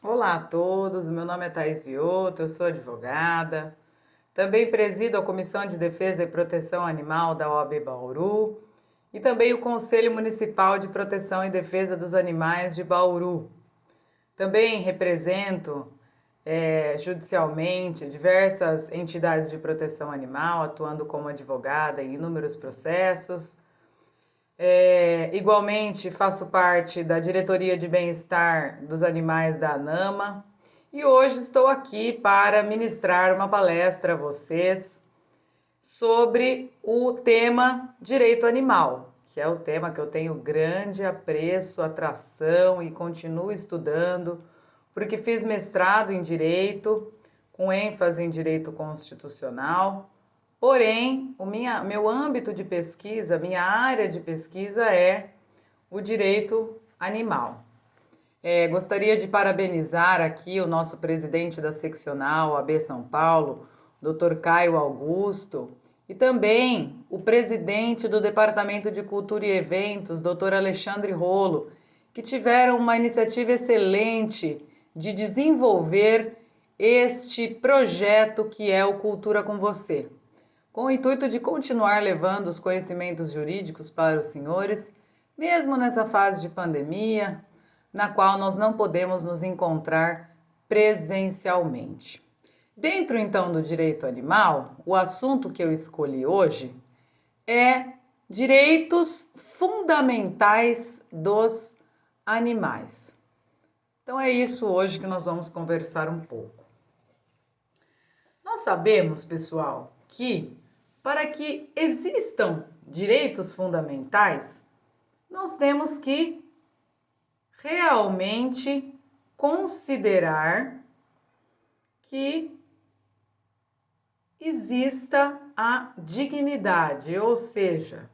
Olá a todos, meu nome é Thaís Vioto, eu sou advogada. Também presido a Comissão de Defesa e Proteção Animal da OAB Bauru e também o Conselho Municipal de Proteção e Defesa dos Animais de Bauru. Também represento judicialmente diversas entidades de proteção animal, atuando como advogada em inúmeros processos. Igualmente, faço parte da diretoria de bem-estar dos animais da ANAMA e hoje estou aqui para ministrar uma palestra a vocês sobre o tema direito animal, que é o tema que eu tenho grande apreço, atração e continuo estudando, porque fiz mestrado em direito, com ênfase em direito constitucional. Porém, meu âmbito de pesquisa, minha área de pesquisa é o direito animal. Gostaria de parabenizar aqui o nosso presidente da seccional AB São Paulo, Dr. Caio Augusto, e também o presidente do Departamento de Cultura e Eventos, Dr. Alexandre Rolo, que tiveram uma iniciativa excelente de desenvolver este projeto que é o Cultura com Você, com o intuito de continuar levando os conhecimentos jurídicos para os senhores, mesmo nessa fase de pandemia, na qual nós não podemos nos encontrar presencialmente. Dentro então do direito animal, o assunto que eu escolhi hoje é direitos fundamentais dos animais. Então é isso hoje que nós vamos conversar um pouco. Nós sabemos, pessoal, que para que existam direitos fundamentais, nós temos que realmente considerar que exista a dignidade, ou seja,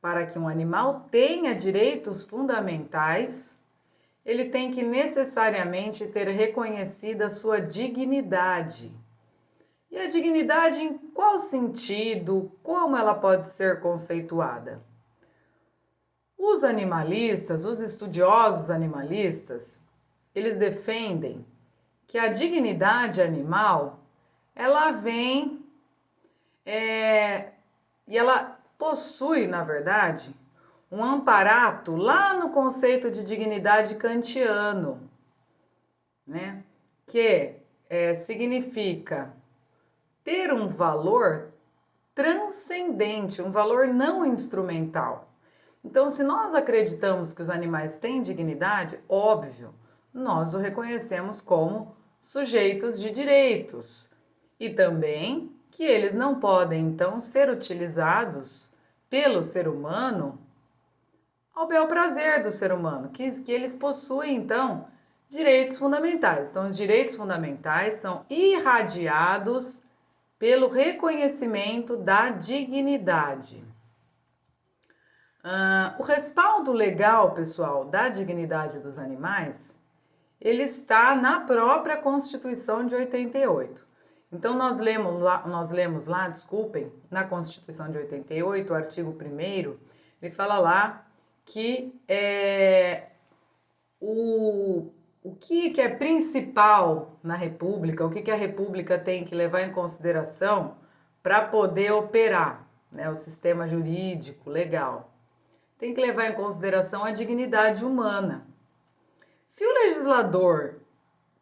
para que um animal tenha direitos fundamentais, ele tem que necessariamente ter reconhecida a sua dignidade. E a dignidade em qual sentido, como ela pode ser conceituada? Os animalistas, os estudiosos animalistas, eles defendem que a dignidade animal, ela vem e ela possui, na verdade, um amparato lá no conceito de dignidade kantiano, né? Que significa ter um valor transcendente, um valor não instrumental. Então, se nós acreditamos que os animais têm dignidade, óbvio, nós o reconhecemos como sujeitos de direitos e também que eles não podem, então, ser utilizados pelo ser humano ao bel prazer do ser humano, que eles possuem, então, direitos fundamentais. Então, os direitos fundamentais são irradiados pelo reconhecimento da dignidade. O respaldo legal, pessoal, da dignidade dos animais, ele está na própria Constituição de 88. Então, nós lemos lá, desculpem, na Constituição de 88, o artigo 1º, ele fala lá que o que é principal na República, o que a República tem que levar em consideração para poder operar, né, o sistema jurídico, legal. Tem que levar em consideração a dignidade humana. Se o legislador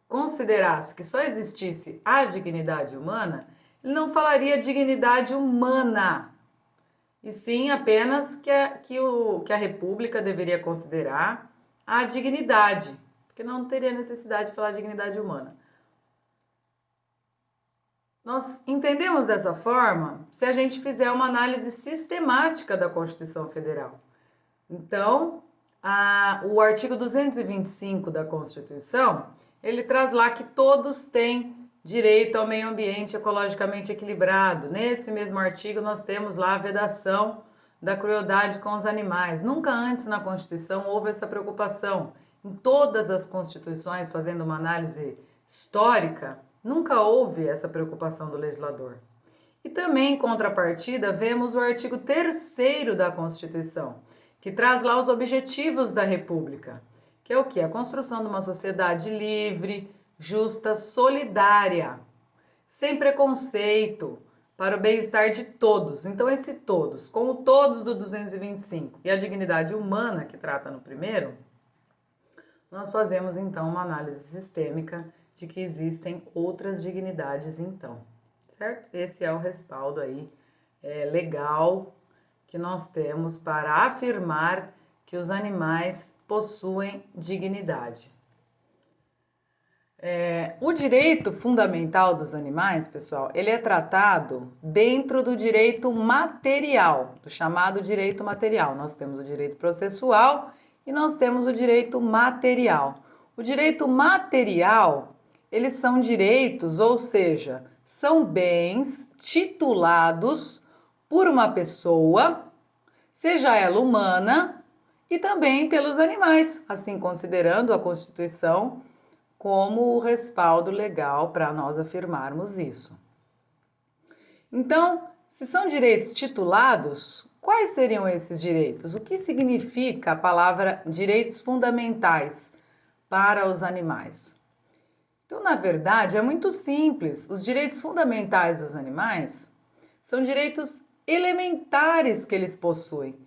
considerasse que só existisse a dignidade humana, ele não falaria dignidade humana, e sim apenas que a República deveria considerar a dignidade, porque não teria necessidade de falar dignidade humana. Nós entendemos dessa forma se a gente fizer uma análise sistemática da Constituição Federal. Então, o artigo 225 da Constituição, ele traz lá que todos têm direito ao meio ambiente ecologicamente equilibrado. Nesse mesmo artigo, nós temos lá a vedação da crueldade com os animais. Nunca antes na Constituição houve essa preocupação. Em todas as constituições, fazendo uma análise histórica, nunca houve essa preocupação do legislador. E também, em contrapartida, vemos o artigo 3º da Constituição, que traz lá os objetivos da República, que é o quê? A construção de uma sociedade livre, justa, solidária, sem preconceito, para o bem-estar de todos. Então, esse todos, como todos do 225 e a dignidade humana que trata no primeiro, nós fazemos então uma análise sistêmica de que existem outras dignidades então, certo? Esse é o respaldo aí legal que nós temos para afirmar que os animais possuem dignidade. O direito fundamental dos animais, pessoal, ele é tratado dentro do direito material, do chamado direito material. Nós temos o direito processual e nós temos o direito material. O direito material, eles são direitos, ou seja, são bens titulados por uma pessoa, seja ela humana, e também pelos animais, assim considerando a Constituição como o respaldo legal para nós afirmarmos isso. Então, se são direitos titulados, quais seriam esses direitos? O que significa a palavra direitos fundamentais para os animais? Então, na verdade, é muito simples. Os direitos fundamentais dos animais são direitos elementares que eles possuem.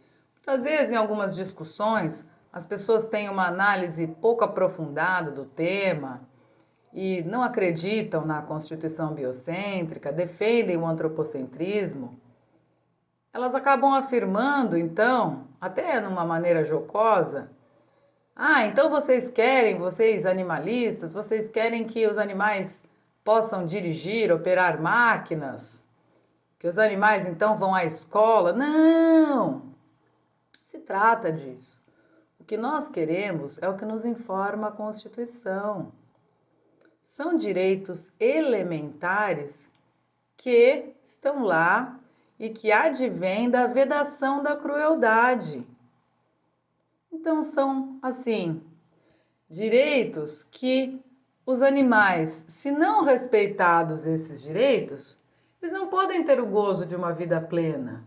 Muitas vezes, em algumas discussões, as pessoas têm uma análise pouco aprofundada do tema e não acreditam na Constituição biocêntrica, defendem o antropocentrismo. Elas acabam afirmando, então, até numa maneira jocosa, então vocês animalistas, vocês querem que os animais possam dirigir, operar máquinas, que os animais então vão à escola. Não se trata disso. O que nós queremos é o que nos informa a Constituição. São direitos elementares que estão lá e que advêm da vedação da crueldade. Então são, assim, direitos que os animais, se não respeitados esses direitos, eles não podem ter o gozo de uma vida plena.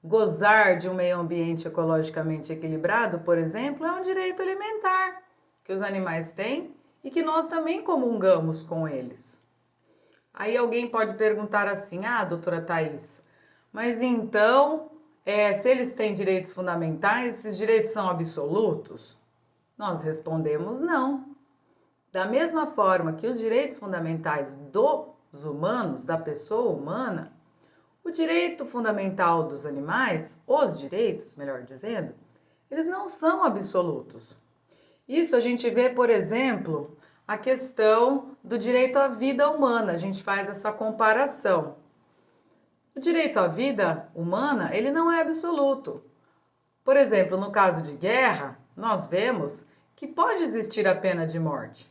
Gozar de um meio ambiente ecologicamente equilibrado, por exemplo, é um direito elementar que os animais têm e que nós também comungamos com eles. Aí alguém pode perguntar assim, doutora Thais, mas então, se eles têm direitos fundamentais, esses direitos são absolutos? Nós respondemos não. Da mesma forma que os direitos fundamentais dos humanos, da pessoa humana, o direito fundamental dos animais, os direitos, melhor dizendo, eles não são absolutos. Isso a gente vê, por exemplo, a questão do direito à vida humana. A gente faz essa comparação. O direito à vida humana, ele não é absoluto. Por exemplo, no caso de guerra, nós vemos que pode existir a pena de morte.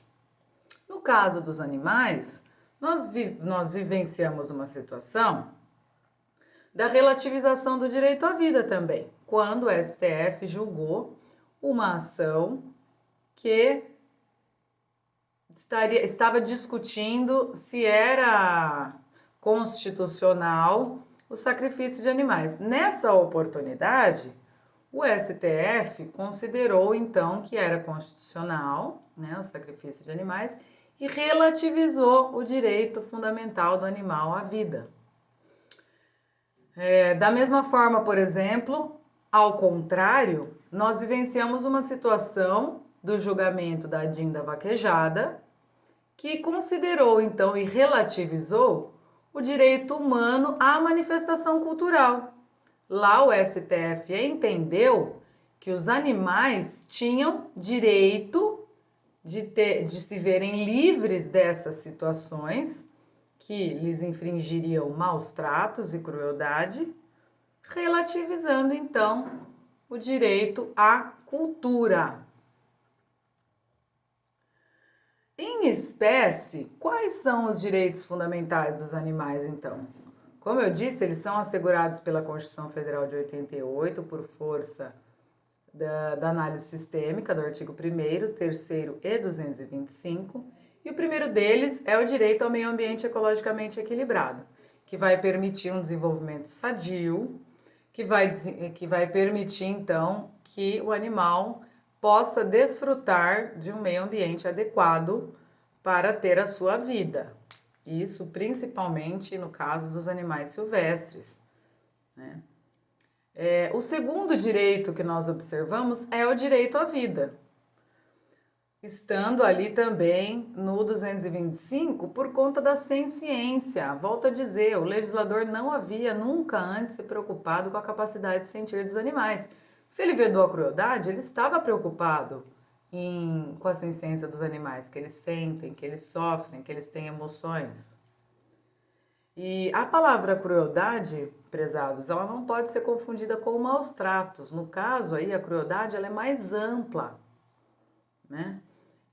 No caso dos animais, nós vivenciamos uma situação da relativização do direito à vida também, quando o STF julgou uma ação que estava discutindo se era constitucional o sacrifício de animais. Nessa oportunidade, o STF considerou então que era constitucional, o sacrifício de animais e relativizou o direito fundamental do animal à vida. Da mesma forma, por exemplo, ao contrário, nós vivenciamos uma situação do julgamento da Dinda Vaquejada, que considerou então e relativizou o direito humano à manifestação cultural. Lá o STF entendeu que os animais tinham direito de se verem livres dessas situações que lhes infringiriam maus tratos e crueldade, relativizando então o direito à cultura. Em espécie, quais são os direitos fundamentais dos animais então? Como eu disse, eles são assegurados pela Constituição Federal de 88 por força da análise sistêmica do artigo 1º, 3º e 225, e o primeiro deles é o direito ao meio ambiente ecologicamente equilibrado, que vai permitir um desenvolvimento sadio, que vai permitir então que o animal possa desfrutar de um meio ambiente adequado para ter a sua vida. Isso principalmente no caso dos animais silvestres, né? O segundo direito que nós observamos é o direito à vida, estando ali também no 225 por conta da senciência. Volto a dizer, o legislador não havia nunca antes se preocupado com a capacidade de sentir dos animais. Se ele vedou a crueldade, ele estava preocupado com a senciência dos animais, que eles sentem, que eles sofrem, que eles têm emoções. E a palavra crueldade, prezados, ela não pode ser confundida com maus tratos. No caso aí, a crueldade ela é mais ampla, né?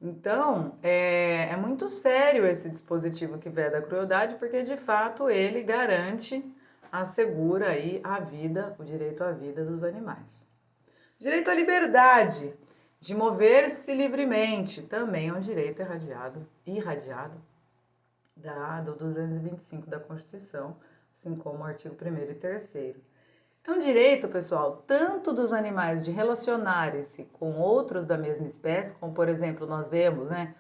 Então, é muito sério esse dispositivo que veda a crueldade, porque de fato ele garante, assegura aí a vida, o direito à vida dos animais. Direito à liberdade, de mover-se livremente, também é um direito irradiado do 225 da Constituição, assim como o artigo 1º e 3º. É um direito, pessoal, tanto dos animais de relacionarem-se com outros da mesma espécie, como por exemplo nós vemos, né,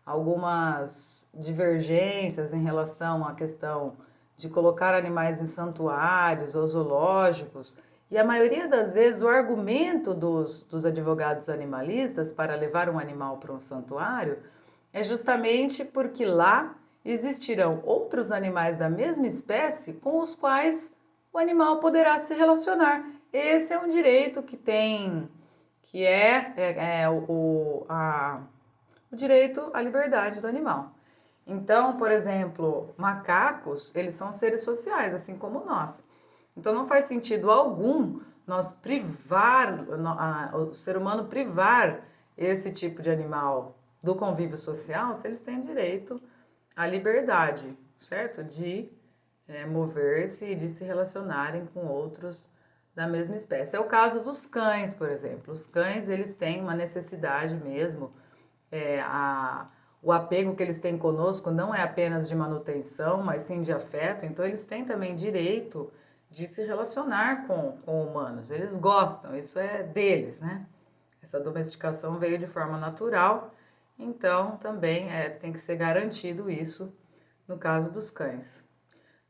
algumas divergências em relação à questão de colocar animais em santuários ou zoológicos, e a maioria das vezes o argumento dos advogados animalistas para levar um animal para um santuário é justamente porque lá existirão outros animais da mesma espécie com os quais o animal poderá se relacionar. Esse é um direito que tem, que o direito à liberdade do animal. Então, por exemplo, macacos, eles são seres sociais, assim como nós. Então, não faz sentido algum nós o ser humano privar esse tipo de animal do convívio social se eles têm direito à liberdade, certo? De mover-se e de se relacionarem com outros da mesma espécie. É o caso dos cães, por exemplo. Os cães, eles têm uma necessidade mesmo, o apego que eles têm conosco não é apenas de manutenção, mas sim de afeto, então eles têm também direito de se relacionar com humanos. Eles gostam, isso é deles, né? Essa domesticação veio de forma natural, então também tem que ser garantido isso no caso dos cães.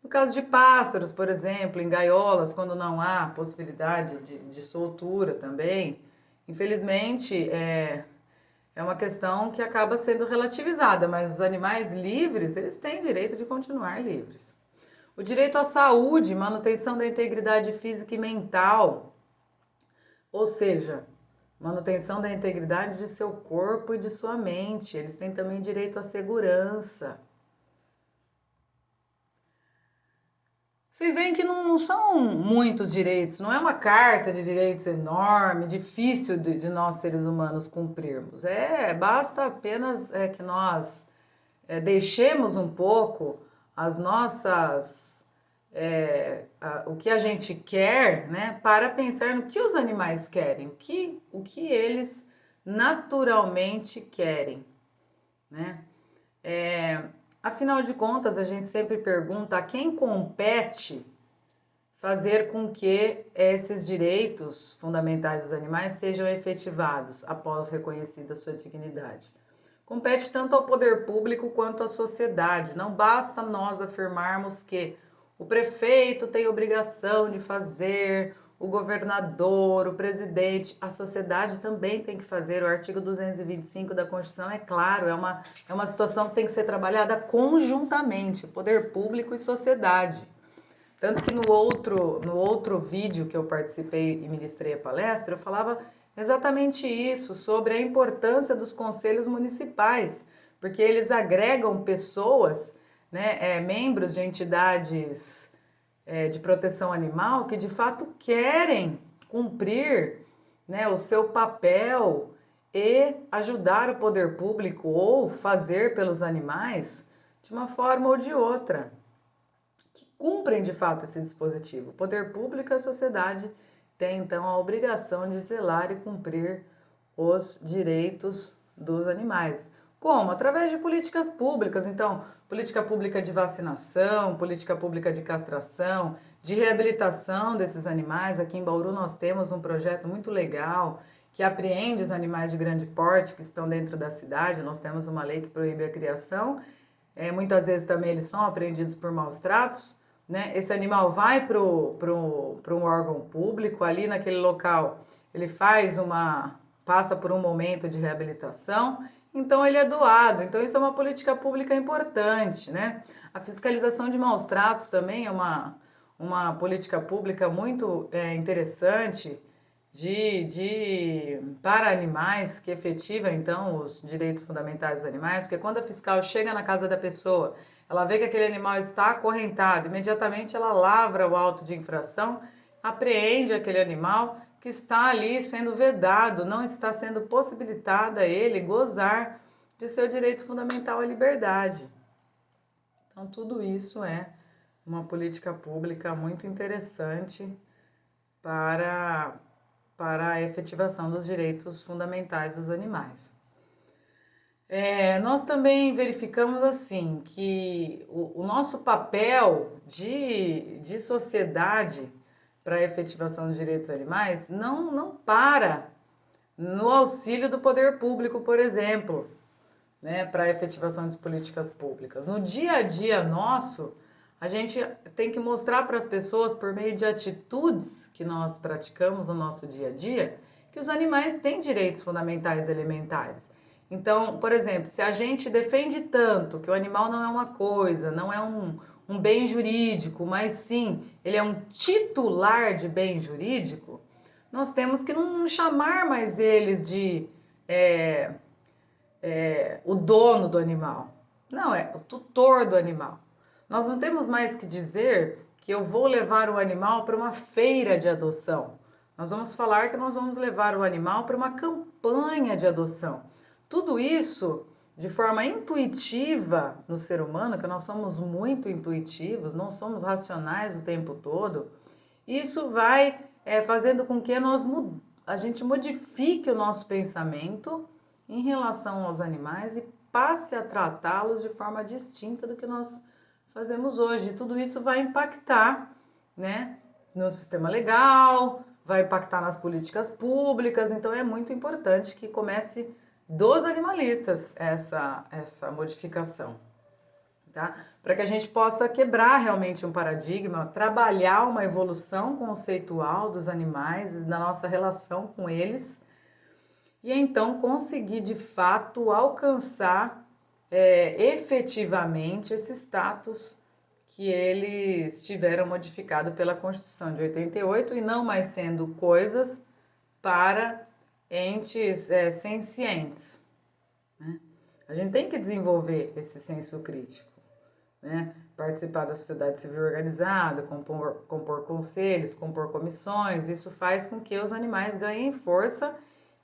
No caso de pássaros, por exemplo, em gaiolas, quando não há possibilidade de soltura também, infelizmente é uma questão que acaba sendo relativizada, mas os animais livres, eles têm direito de continuar livres. O direito à saúde, manutenção da integridade física e mental, ou seja, manutenção da integridade de seu corpo e de sua mente. Eles têm também direito à segurança. Vocês veem que não são muitos direitos, não é uma carta de direitos enorme, difícil de nós seres humanos cumprirmos. Basta apenas que nós deixemos um pouco as nossas, o que a gente quer, né, para pensar no que os animais querem, o que eles naturalmente querem, né? Afinal de contas, a gente sempre pergunta a quem compete fazer com que esses direitos fundamentais dos animais sejam efetivados após reconhecida sua dignidade. Compete tanto ao poder público quanto à sociedade. Não basta nós afirmarmos que o prefeito tem obrigação de fazer, o governador, o presidente, a sociedade também tem que fazer. O artigo 225 da Constituição é claro, é uma situação que tem que ser trabalhada conjuntamente, poder público e sociedade. Tanto que no outro vídeo que eu participei e ministrei a palestra, eu falava exatamente isso, sobre a importância dos conselhos municipais, porque eles agregam pessoas, né, membros de entidades de proteção animal que de fato querem cumprir, né, o seu papel e ajudar o poder público ou fazer pelos animais de uma forma ou de outra, que cumprem de fato esse dispositivo. O poder público e a sociedade têm então a obrigação de zelar e cumprir os direitos dos animais. Como? Através de políticas públicas. Então, política pública de vacinação, política pública de castração, de reabilitação desses animais. Aqui em Bauru nós temos um projeto muito legal que apreende os animais de grande porte que estão dentro da cidade. Nós temos uma lei que proíbe a criação. Muitas vezes também eles são apreendidos por maus tratos, né? Esse animal vai para um órgão público, ali naquele local ele passa por um momento de reabilitação, então ele é doado. Então isso é uma política pública importante, né? A fiscalização de maus tratos também é uma política pública muito interessante para animais, que efetiva então os direitos fundamentais dos animais, porque quando a fiscal chega na casa da pessoa, ela vê que aquele animal está acorrentado, imediatamente ela lavra o auto de infração, apreende aquele animal que está ali sendo vedado, não está sendo possibilitada a ele gozar de seu direito fundamental à liberdade. Então tudo isso é uma política pública muito interessante para a efetivação dos direitos fundamentais dos animais. Nós também verificamos assim que o nosso papel de sociedade para a efetivação dos direitos animais não para no auxílio do poder público, por exemplo, né, para a efetivação de políticas públicas. No dia a dia nosso, a gente tem que mostrar para as pessoas, por meio de atitudes que nós praticamos no nosso dia a dia, que os animais têm direitos fundamentais elementares. Então, por exemplo, se a gente defende tanto que o animal não é uma coisa, não é um bem jurídico, mas sim, ele é um titular de bem jurídico, nós temos que não chamar mais eles de o dono do animal. Não, é o tutor do animal. Nós não temos mais que dizer que eu vou levar o animal para uma feira de adoção. Nós vamos falar que nós vamos levar o animal para uma campanha de adoção. Tudo isso de forma intuitiva no ser humano, que nós somos muito intuitivos, não somos racionais o tempo todo. Isso vai fazendo com que a gente modifique o nosso pensamento em relação aos animais e passe a tratá-los de forma distinta do que nós fazemos hoje. E tudo isso vai impactar, né, no sistema legal, vai impactar nas políticas públicas. Então é muito importante que comece dos animalistas essa modificação, tá? Para que a gente possa quebrar realmente um paradigma, trabalhar uma evolução conceitual dos animais, da nossa relação com eles, e então conseguir de fato alcançar efetivamente esse status que eles tiveram modificado pela Constituição de 88 e não mais sendo coisas para entes sencientes, né? A gente tem que desenvolver esse senso crítico, né? Participar da sociedade civil organizada, compor conselhos, compor comissões. Isso faz com que os animais ganhem força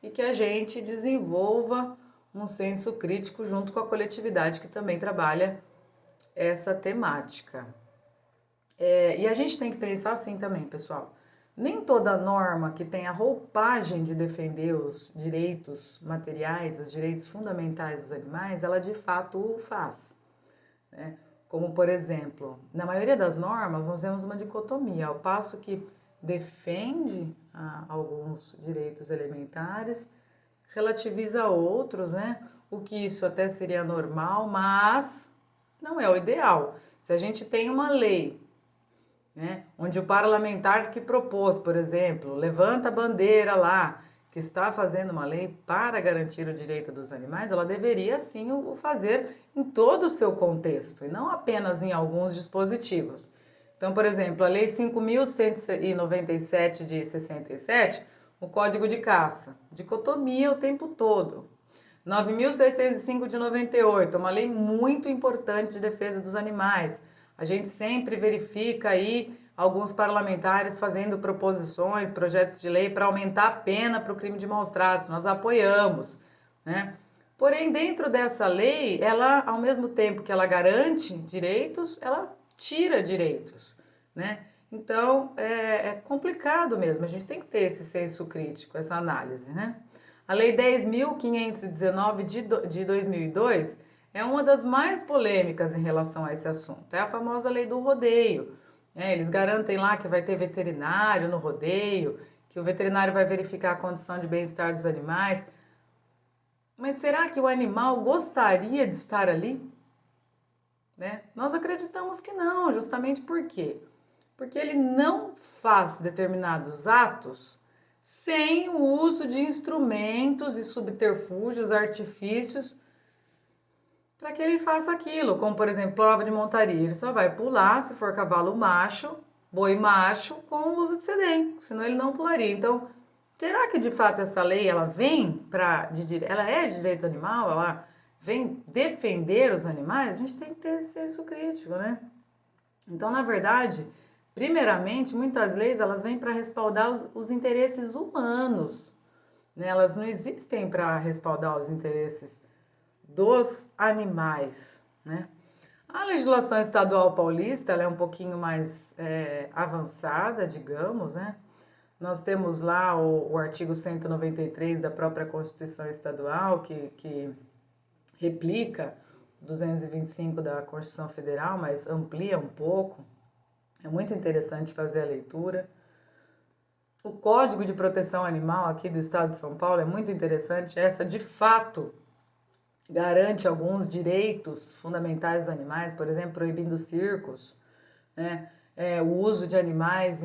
e que a gente desenvolva um senso crítico junto com a coletividade que também trabalha essa temática. E a gente tem que pensar assim também, pessoal. Nem toda norma que tem a roupagem de defender os direitos materiais, os direitos fundamentais dos animais, ela de fato o faz, né? Como, por exemplo, na maioria das normas nós temos uma dicotomia, ao passo que defende alguns direitos elementares, relativiza outros, né? O que isso até seria normal, mas não é o ideal. Se a gente tem uma lei, né, onde o parlamentar que propôs, por exemplo, levanta a bandeira lá, que está fazendo uma lei para garantir o direito dos animais, ela deveria sim o fazer em todo o seu contexto e não apenas em alguns dispositivos. Então, por exemplo, a Lei 5.197 de 67, o Código de Caça, dicotomia o tempo todo. 9.605 de 98, uma lei muito importante de defesa dos animais. A gente sempre verifica aí alguns parlamentares fazendo proposições, projetos de lei para aumentar a pena para o crime de maus tratos. Nós apoiamos, né? Porém, dentro dessa lei, ela, ao mesmo tempo que ela garante direitos, ela tira direitos, né? Então, é complicado mesmo. A gente tem que ter esse senso crítico, essa análise, né? A Lei 10.519 de 2002 é uma das mais polêmicas em relação a esse assunto. É a famosa lei do rodeio. Eles garantem lá que vai ter veterinário no rodeio, que o veterinário vai verificar a condição de bem-estar dos animais. Mas será que o animal gostaria de estar ali? Né? Nós acreditamos que não, justamente por quê? Porque ele não faz determinados atos sem o uso de instrumentos e subterfúgios, artifícios, para que ele faça aquilo, como por exemplo, prova de montaria. Ele só vai pular se for cavalo macho, boi macho, com o uso de sedem, senão ele não pularia. Então, será que de fato essa lei ela vem ela é de direito animal, ela vem defender os animais? A gente tem que ter senso crítico, né? Então, na verdade, primeiramente, muitas leis elas vêm para respaldar os interesses humanos, né? Elas não existem para respaldar os interesses dos animais, né? A legislação estadual paulista ela é um pouquinho mais avançada, digamos, né? Nós temos lá o artigo 193 da própria Constituição Estadual, que replica 225 da Constituição Federal, mas amplia um pouco. É muito interessante fazer a leitura. O Código de Proteção Animal aqui do Estado de São Paulo é muito interessante. Essa, de fato, garante alguns direitos fundamentais dos animais, por exemplo, proibindo circos, né? O uso de animais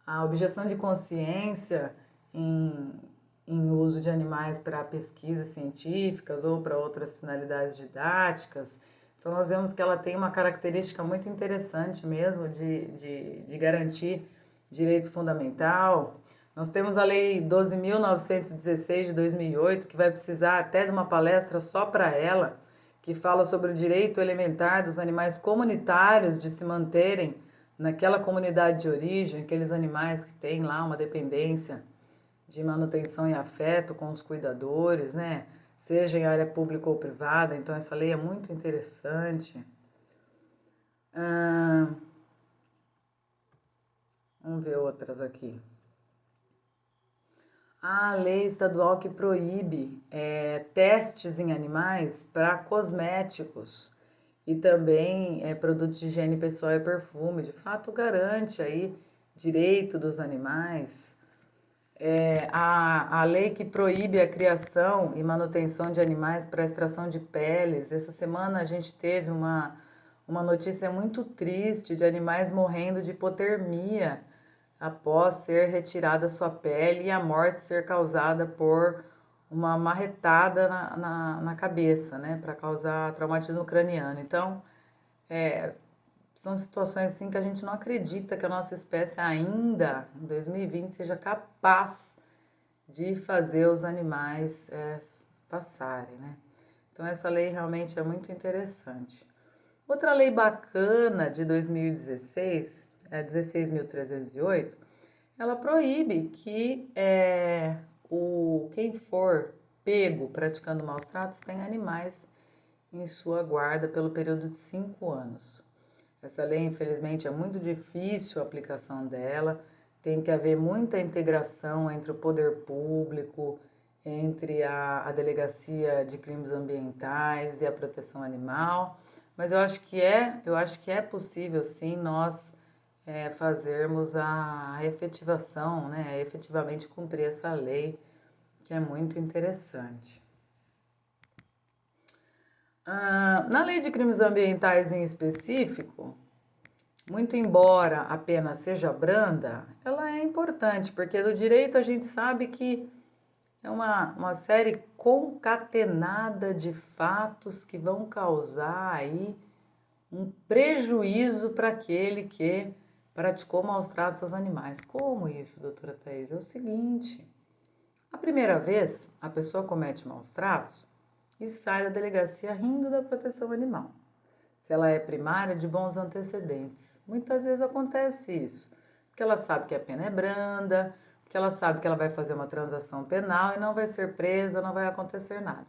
a objeção de consciência em uso de animais para pesquisas científicas ou para outras finalidades didáticas. Então, nós vemos que ela tem uma característica muito interessante mesmo de garantir direito fundamental. Nós temos a Lei 12.916 de 2008, que vai precisar até de uma palestra só para ela, que fala sobre o direito elementar dos animais comunitários de se manterem naquela comunidade de origem, aqueles animais que têm lá uma dependência de manutenção e afeto com os cuidadores, né? Seja em área pública ou privada. Então, essa lei é muito interessante. Vamos ver outras aqui. A lei estadual que proíbe testes em animais para cosméticos e também produtos de higiene pessoal e perfume. De fato, garante aí direito dos animais. A lei que proíbe a criação e manutenção de animais para extração de peles. Essa semana a gente teve uma notícia muito triste de animais morrendo de hipotermia após ser retirada sua pele e a morte ser causada por uma marretada na cabeça, né, para causar traumatismo craniano. Então, são situações assim que a gente não acredita que a nossa espécie ainda, em 2020, seja capaz de fazer os animais passarem, né? Então, essa lei realmente é muito interessante. Outra lei bacana de 2016, é 16.308, ela proíbe que quem for pego praticando maus tratos tenha animais em sua guarda pelo período de 5 anos. Essa lei, infelizmente, é muito difícil a aplicação dela, tem que haver muita integração entre o poder público, entre a Delegacia de Crimes Ambientais e a Proteção Animal, mas eu acho que é possível sim nós fazermos a efetivação, né, efetivamente cumprir essa lei, que é muito interessante. Na lei de crimes ambientais em específico, muito embora a pena seja branda, ela é importante, porque do direito a gente sabe que é uma série concatenada de fatos que vão causar aí um prejuízo para aquele que praticou maus tratos aos animais. Como isso, doutora Thaís? É o seguinte, a primeira vez a pessoa comete maus tratos e sai da delegacia rindo da proteção animal. Se ela é primária, de bons antecedentes. Muitas vezes acontece isso, porque ela sabe que a pena é branda, porque ela sabe que ela vai fazer uma transação penal e não vai ser presa, não vai acontecer nada.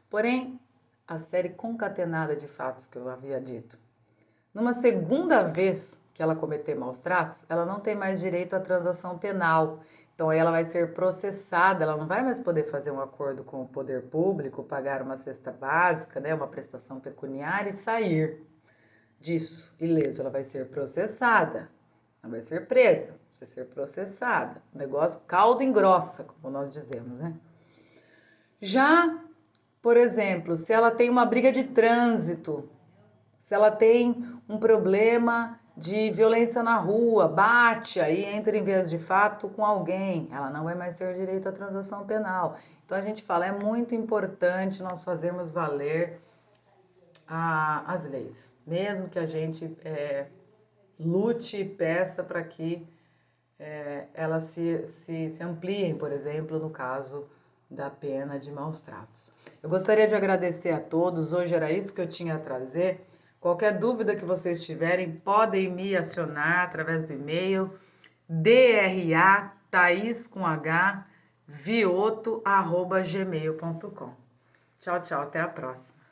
Porém, a série concatenada de fatos que eu havia dito. Numa segunda vez que ela cometer maus tratos, ela não tem mais direito à transação penal. Então, aí ela vai ser processada, ela não vai mais poder fazer um acordo com o poder público, pagar uma cesta básica, né, uma prestação pecuniária e sair disso ileso. Ela vai ser processada. Não vai ser presa, vai ser processada. O negócio caldo engrossa, como nós dizemos, né? Já, por exemplo, se ela tem uma briga de trânsito, se ela tem um problema de violência na rua, bate, aí entra em vias de fato com alguém, ela não vai mais ter direito à transação penal. Então a gente fala, é muito importante nós fazermos valer as leis, mesmo que a gente lute e peça para que elas se ampliem, por exemplo, no caso da pena de maus tratos. Eu gostaria de agradecer a todos, hoje era isso que eu tinha a trazer. Qualquer dúvida que vocês tiverem, podem me acionar através do e-mail drathaís@gmail.com. Tchau, tchau, até a próxima.